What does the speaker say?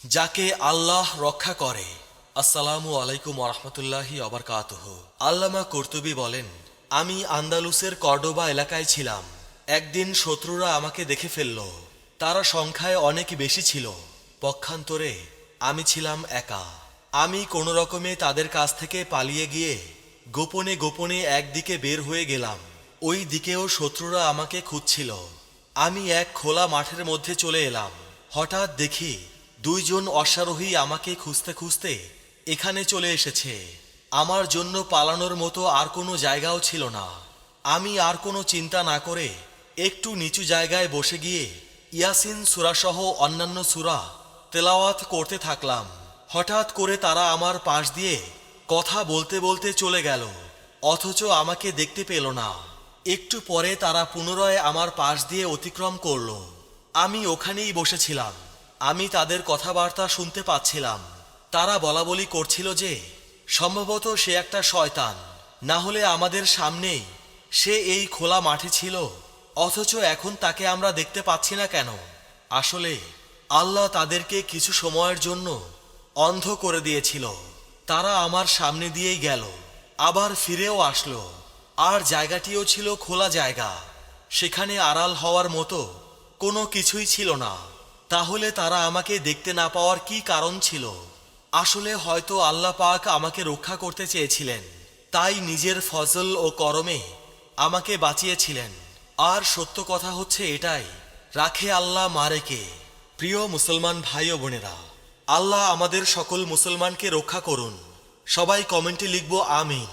যাকে আল্লাহ রক্ষা করে। আসসালামু আলাইকুম ওরহমতুল্লাহি ওবারকাতুহু। আল্লামা কুরতুবী বলেন, আমি আন্দালুসের কর্ডোবা এলাকায় ছিলাম। একদিন শত্রুরা আমাকে দেখে ফেলল। তারা সংখ্যায় অনেক বেশি ছিল। পক্ষান্তরে আমি ছিলাম একা। আমি কোনো রকমে তাদের কাছ থেকে পালিয়ে গিয়ে গোপনে গোপনে একদিকে বের হয়ে গেলাম। ওই দিকেও শত্রুরা আমাকে খুঁজছিল। আমি এক খোলা মাঠের মধ্যে চলে এলাম। হঠাৎ দেখি দুইজন অশ্বারোহী আমাকে খুঁজতে খুঁজতে এখানে চলে এসেছে। আমার জন্য পালানোর মতো আর কোনো জায়গাও ছিল না। আমি আর কোনো চিন্তা না করে একটু নিচু জায়গায় বসে গিয়ে ইয়াসিন সূরাসহ অন্যান্য সূরা তেলাওয়াত করতে থাকলাম। হঠাৎ করে তারা আমার পাশ দিয়ে কথা বলতে বলতে চলে গেল, অথচ আমাকে দেখতে পেল না। একটু পরে তারা পুনরায় আমার পাশ দিয়ে অতিক্রম করল। আমি ওখানেই বসেছিলাম। আমি তাদের কথাবার্তা শুনতে পাচ্ছিলাম। তারা বলাবলি করছিল যে সম্ভবত সে একটা শয়তান, না হলে আমাদের সামনেই সে এই খোলা মাঠে ছিল, অথচ এখন তাকে আমরা দেখতে পাচ্ছি না কেন। আসলে আল্লাহ তাদেরকে কিছু সময়ের জন্য অন্ধ করে দিয়েছিল। তারা আমার সামনে দিয়েই গেল, আবার ফিরেও আসলো। আর জায়গাটিও ছিল খোলা জায়গা, সেখানে আড়াল হওয়ার মতো কোনো কিছুই ছিল না। তাহলে তারা আমাকে দেখতে না পাওয়ার কি কারণ ছিল? আসলে হয়তো আল্লাহ পাক আমাকে রক্ষা করতে চেয়েছিলেন, তাই নিজের ফজল ও করমে আমাকে বাঁচিয়েছিলেন। আর সত্য কথা হচ্ছে এটাই, রাখে আল্লাহ মারে কে। প্রিয় মুসলমান ভাই ও বোনেরা, আল্লাহ আমাদের সকল মুসলমানকে রক্ষা করুন। সবাই কমেন্টে লিখব আমিন।